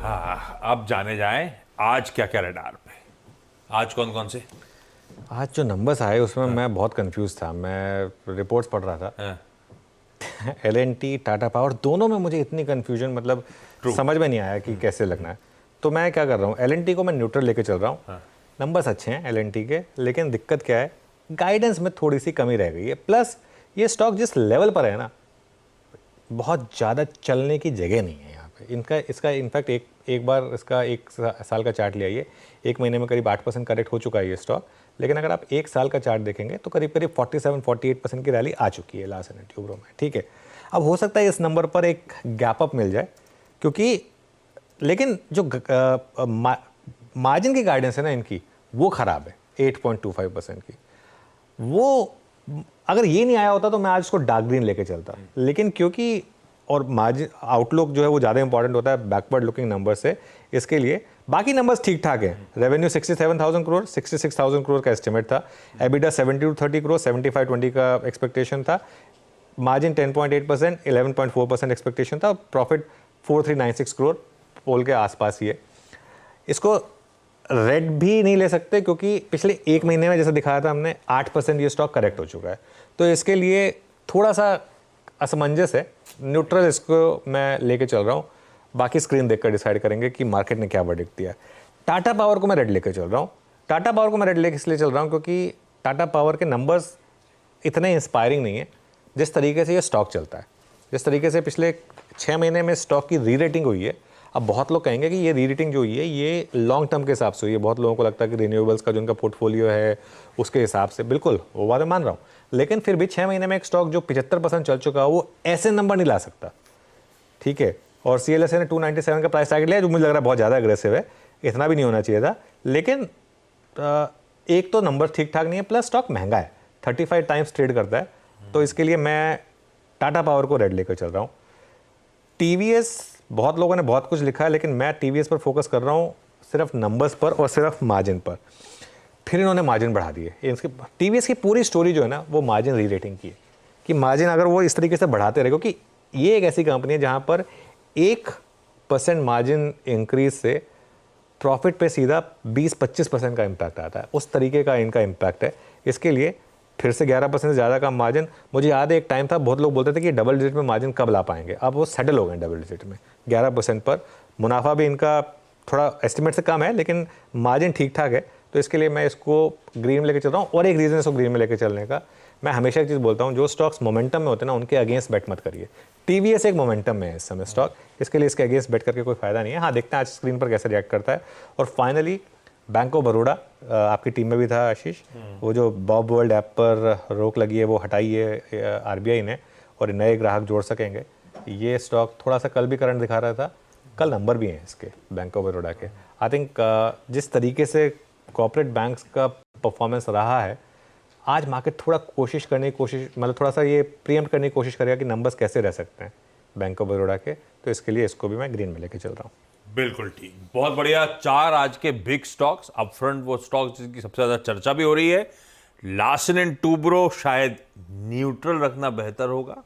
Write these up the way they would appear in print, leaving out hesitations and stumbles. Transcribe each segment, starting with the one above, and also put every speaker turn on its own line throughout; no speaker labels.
हाँ, अब जाने जाएं आज क्या क्या रडार पे, आज कौन कौन से।
आज जो नंबर्स आए उसमें मैं बहुत कंफ्यूज था। मैं रिपोर्ट्स पढ़ रहा था।
हाँ,
एल&टी, टाटा पावर, दोनों में मुझे इतनी कंफ्यूजन, मतलब
True.
समझ में नहीं आया कि कैसे लगना है। तो मैं क्या कर रहा हूँ, एल&टी को मैं न्यूट्रल लेके चल रहा हूँ।
हाँ.
नंबर्स अच्छे हैं एल&टी के, लेकिन दिक्कत क्या है, गाइडेंस में थोड़ी सी कमी रह गई है। प्लस ये स्टॉक जिस लेवल पर है ना, बहुत ज़्यादा चलने की जगह नहीं है यहाँ पे। इसका इनफैक्ट एक बार इसका एक साल का चार्ट ले आइए, एक महीने में करीब 8% करेक्ट हो चुका है ये स्टॉक। लेकिन अगर आप एक साल का चार्ट देखेंगे तो करीब करीब 47-48% की रैली आ चुकी है लास्ट एंड ट्यूब्रो में। ठीक है, अब हो सकता है इस नंबर पर एक गैप अप मिल जाए, क्योंकि लेकिन जो मार्जिन की गाइडेंस है ना इनकी, वो ख़राब है 8.25% की। वो अगर ये नहीं आया होता तो मैं आज उसको डार्क ग्रीन लेके चलता, लेकिन क्योंकि और मार्जिन आउटलुक जो है वो ज़्यादा इंपॉर्टेंट होता है बैकवर्ड लुकिंग नंबर से, इसके लिए बाकी नंबर्स ठीक ठाक हैं। रेवेन्यू 67,000 करोड़, 66,000 करोड़ का एस्टिमेट था। एबिटा 70-30 करोड़, 75-20 का एक्सपेक्टेशन था। मार्जिन 10.8%, 11.4% एक्सपेक्टेशन था। प्रॉफिट 4396 करोड़ पोल के आसपास ही है। इसको रेड भी नहीं ले सकते क्योंकि पिछले एक महीने में जैसा दिखाया था हमने 8% ये स्टॉक करेक्ट हो चुका है, तो इसके लिए थोड़ा सा असमंजस है। न्यूट्रल इसको मैं लेके चल रहा हूँ, बाकी स्क्रीन देखकर डिसाइड करेंगे कि मार्केट ने क्या वर्डिक्ट दिया है। टाटा पावर को मैं रेड लेके चल रहा हूँ। टाटा पावर को मैं रेड लेके इसलिए चल रहा हूँ क्योंकि टाटा पावर के नंबर्स इतने इंस्पायरिंग नहीं है जिस तरीके से ये स्टॉक चलता है। जिस तरीके से पिछले 6 महीने में स्टॉक की री रेटिंग हुई है, अब बहुत लोग कहेंगे कि ये री रेटिंग जो हुई है ये लॉन्ग टर्म के हिसाब से हुई है। बहुत लोगों को लगता है कि रिन्यूएबल्स का जो उनका पोर्टफोलियो है उसके हिसाब से, बिल्कुल वो बात मैं मान रहा हूँ, लेकिन फिर भी 6 महीने में एक स्टॉक जो 75% चल चुका है वो ऐसे नंबर नहीं ला सकता। ठीक है, और CLSA ने 297 का प्राइस टारगेट लिया जो मुझे लग रहा है बहुत ज़्यादा एग्रेसिव है, इतना भी नहीं होना चाहिए था। लेकिन एक तो नंबर ठीक ठाक नहीं है, प्लस स्टॉक महंगा है, 35 टाइम्स ट्रेड करता है, तो इसके लिए मैं टाटा पावर को रेड लेकर चल रहा हूँ। TVS, बहुत लोगों ने बहुत कुछ लिखा है, लेकिन मैं TVS पर फोकस कर रहा हूँ सिर्फ नंबर्स पर और सिर्फ मार्जिन पर। फिर इन्होंने मार्जिन बढ़ा दिए। इसके TVS की पूरी स्टोरी जो है ना वो मार्जिन री रेटिंग की है, कि मार्जिन अगर वो इस तरीके से बढ़ाते रहे, क्योंकि ये एक ऐसी कंपनी है जहाँ पर 1% मार्जिन इंक्रीज से प्रॉफिट पे सीधा 20-25% का इम्पैक्ट आता है। उस तरीके का इनका इम्पैक्ट है। इसके लिए फिर से 11% से ज़्यादा का मार्जिन। मुझे याद है एक टाइम था बहुत लोग बोलते थे कि डबल डिजिट में मार्जिन कब ला पाएंगे, अब वो सेटल हो गए डबल डिजिट में 11% पर। मुनाफा भी इनका थोड़ा एस्टिमेट से कम है, लेकिन मार्जिन ठीक ठाक है, तो इसके लिए मैं इसको ग्रीन में लेके चल रहा हूँ। और एक रीज़न इसको ग्रीन में लेके चलने का, मैं हमेशा एक चीज़ बोलता हूँ, जो स्टॉक्स मोमेंटम में होते हैं ना उनके अगेंस्ट बेट मत करिए। TVS एक मोमेंटम में है इस समय स्टॉक, इसके लिए इसके अगेंस्ट बेट करके कोई फायदा नहीं है। हाँ, देखते हैं आज स्क्रीन पर कैसे रिएक्ट करता है। और फाइनली बैंक ऑफ बड़ौदा, आपकी टीम में भी था आशीष, वो जो बॉब वर्ल्ड ऐप पर रोक लगी है वो हटाई है RBI ने, और नए ग्राहक जोड़ सकेंगे। ये स्टॉक थोड़ा सा कल भी करंट दिखा रहा था, कल नंबर भी हैं इसके बैंक ऑफ बड़ौदा के। आई थिंक जिस तरीके से कॉर्पोरेट बैंक्स का परफॉर्मेंस रहा है, आज मार्केट थोड़ा मतलब थोड़ा सा ये प्रीएम्प्ट करने की कोशिश करेगा कि नंबर्स कैसे रह सकते हैं बैंक ऑफ बड़ौदा के, तो इसके लिए इसको भी मैं ग्रीन में लेके चल रहा हूँ।
बिल्कुल ठीक, बहुत बढ़िया। 4 आज के बिग स्टॉक्स अप फ्रंट, वो स्टॉक्स जिसकी सबसे ज्यादा चर्चा भी हो रही है। लार्सन एंड टूब्रो शायद न्यूट्रल रखना बेहतर होगा।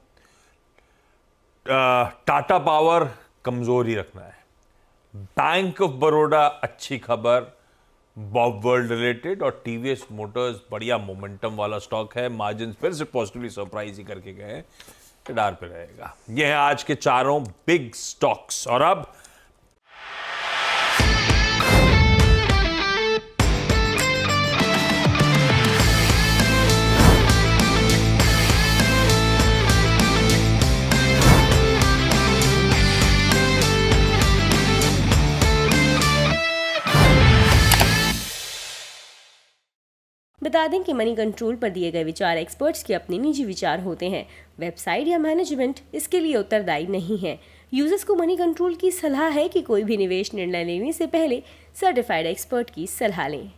टाटा पावर कमजोर ही रखना है। बैंक ऑफ बड़ौदा अच्छी खबर, बॉब वर्ल्ड रिलेटेड, और TVS मोटर्स बढ़िया मोमेंटम वाला स्टॉक है। मार्जिन फिर से पॉजिटिवली सरप्राइज ही करके गए, डार पे रहेगा। ये है आज के चारों बिग स्टॉक्स। और अब
बता दें कि मनी कंट्रोल पर दिए गए विचार एक्सपर्ट्स के अपने निजी विचार होते हैं। वेबसाइट या मैनेजमेंट इसके लिए उत्तरदायी नहीं है। यूजर्स को मनी कंट्रोल की सलाह है कि कोई भी निवेश निर्णय लेने से पहले सर्टिफाइड एक्सपर्ट की सलाह लें।